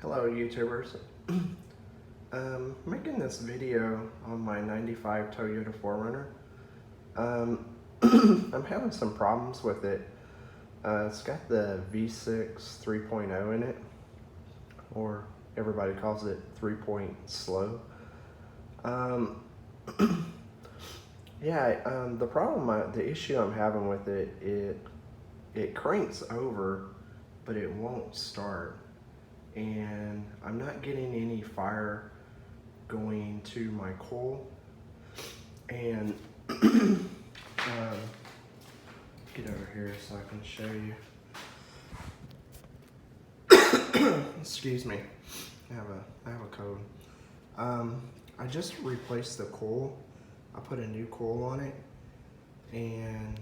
Hello YouTubers. Making this video on my 95 Toyota 4Runner. I'm having some problems with it. It's got the V6 3.0 in it, or everybody calls it 3.slow. The issue I'm having with it, it cranks over, but it won't start. And I'm not getting any fire going to my coil. And get over here so I can show you. Excuse me, I have a cold. I just replaced the coil. I put a new coil on it, and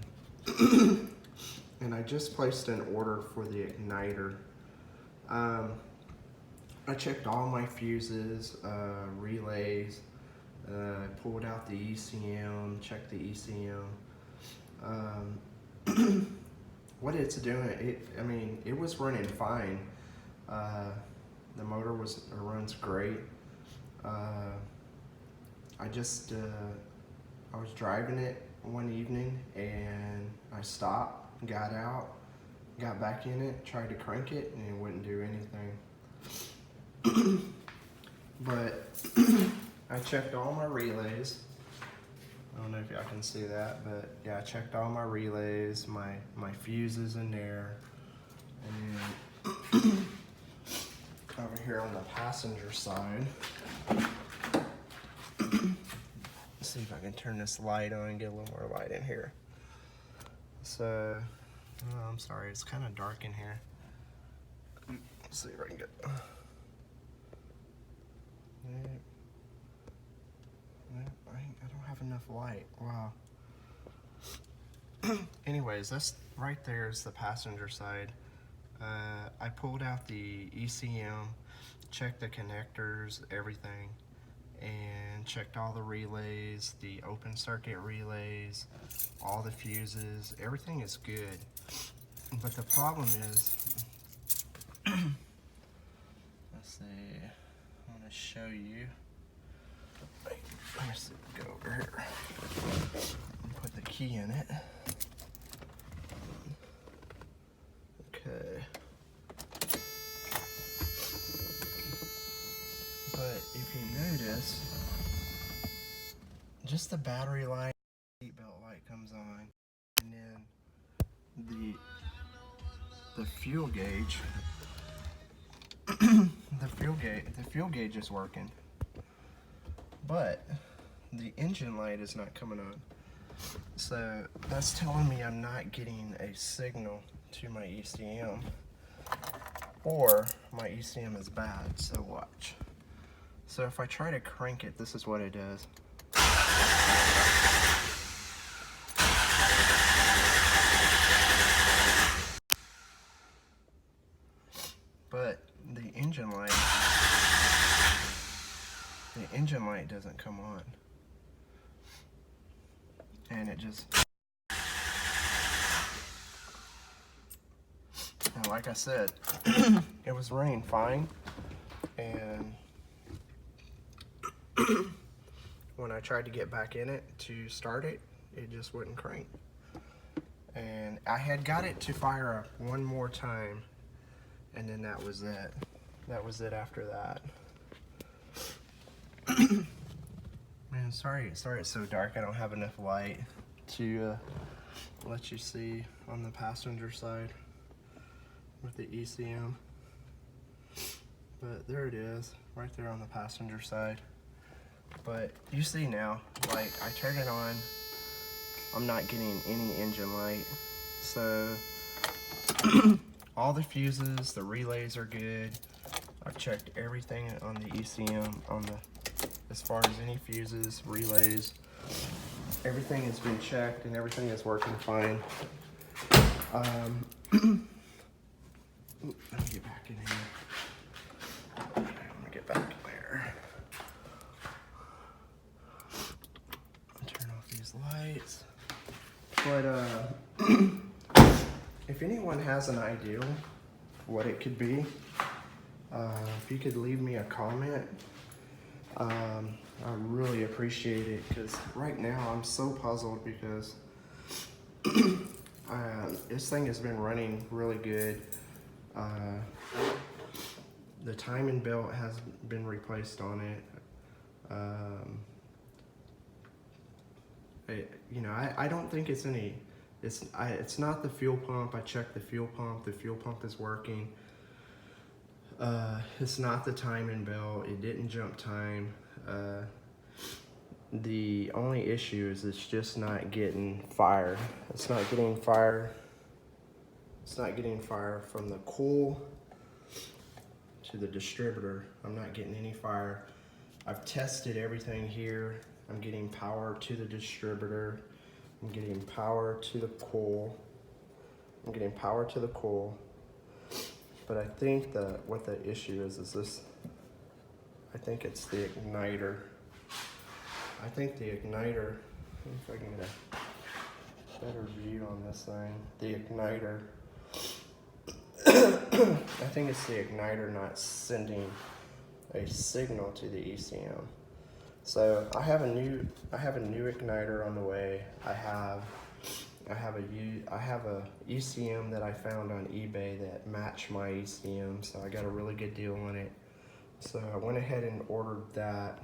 and I just placed an order for the igniter. I checked all my fuses, relays, pulled out the ECM, checked the ECM. What it's doing, it was running fine. The motor runs great. I was driving it one evening and I stopped, got out, got back in it, tried to crank it, and it wouldn't do anything. But I checked all my relays. I don't know if y'all can see that, but yeah, I checked all my relays, my fuses in there, and then over here on the passenger side. Let's see if I can turn this light on and get a little more light in here. So, oh, I'm sorry, it's kind of dark in here. Let's see if I can get. I don't have enough light. Wow. Anyways, that's right there is the passenger side. I pulled out the ECM, checked the connectors, everything, and checked all the relays, the open circuit relays, all the fuses. Everything is good. But the problem is, let's see, I want to show you. Let me see, go over here and put the key in it. Okay. But if you notice, just the battery light, seatbelt light comes on, and then the fuel gauge, the fuel gauge is working, but the engine light is not coming on. So that's telling me I'm not getting a signal to my ECM, or my ECM is bad. So watch. So if I try to crank it, this is what it does. But the engine light doesn't come on. And it just, and like I said, it was running fine, and when I tried to get back in it to start it, it just wouldn't crank. And I had got it to fire up one more time, and then that was it. That was it after that. Man, sorry it's so dark. I don't have enough light to let you see on the passenger side with the ECM. But there it is, right there on the passenger side. But you see now, like, I turn it on, I'm not getting any engine light. So all the fuses, the relays are good. I've checked everything on the ECM, as far as any fuses, relays, everything has been checked and everything is working fine. Let me get back in here. Okay, let me get back in there. Turn off these lights. But if anyone has an idea what it could be, If you could leave me a comment, I really appreciate it, because right now I'm so puzzled because this thing has been running really good. The timing belt has been replaced on it. I don't think it's any. It's not the fuel pump. I checked the fuel pump. The fuel pump is working. It's not the timing belt. It didn't jump time. The only issue is it's just not getting fire. It's not getting fire. It's not getting fire from the coil to the distributor. I'm not getting any fire. I've tested everything here. I'm getting power to the distributor. I'm getting power to the coil. I'm getting power to the coil. But I think what the issue is this. I think it's the igniter. I think the igniter, if I can get a better view on this thing, the igniter, I think it's the igniter not sending a signal to the ECM. So I have a new igniter on the way. I have a ECM that I found on eBay that matched my ECM, so I got a really good deal on it. So I went ahead and ordered that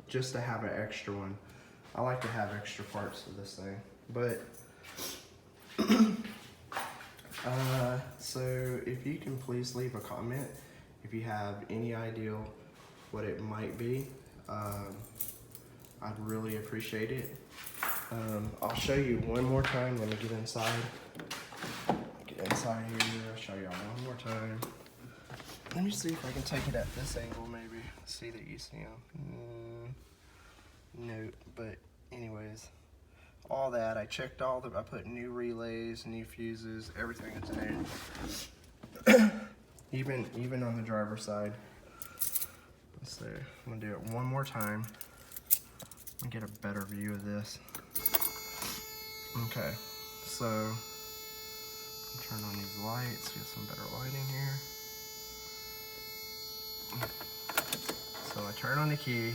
just to have an extra one. I like to have extra parts of this thing, but so if you can please leave a comment if you have any idea what it might be. I'd really appreciate it. I'll show you one more time. Let me get inside. Get inside here. I'll show y'all one more time. Let me see if I can take it at this angle, maybe. See the ECM. No, but anyways, all that, I checked I put new relays, new fuses, everything is in. Even on the driver's side. Let's see, I'm gonna do it one more time and get a better view of this. Okay, so turn on these lights, get some better lighting here. So I turn on the key,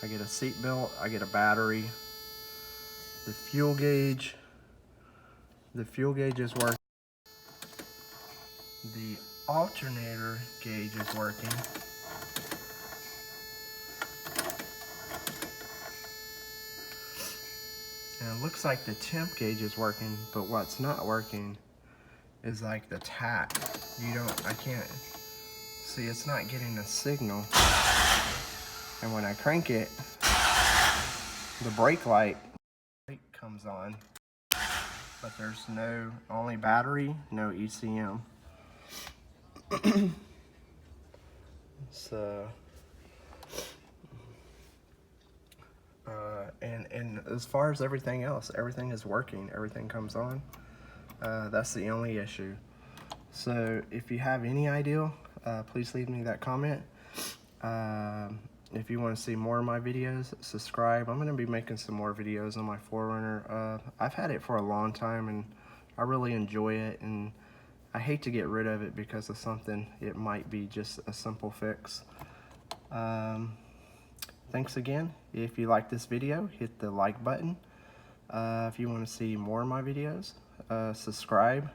I get a seat belt, I get a battery, the fuel gauge is working, the alternator gauge is working, and it looks like the temp gauge is working, but what's not working is like the tach. I can't see, it's not getting a signal. And when I crank it, the brake light comes on, but there's only battery, no ECM. So, and as far as everything else, everything is working, everything comes on. That's the only issue. So if you have any idea, please leave me that comment. If you want to see more of my videos, subscribe. I'm going to be making some more videos on my 4Runner. I've had it for a long time and I really enjoy it, and I hate to get rid of it because of something. It might be just a simple fix. Thanks again. If you like this video, hit the like button. If you want to see more of my videos, subscribe,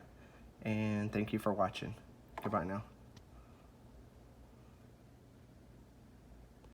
and thank you for watching. Goodbye now.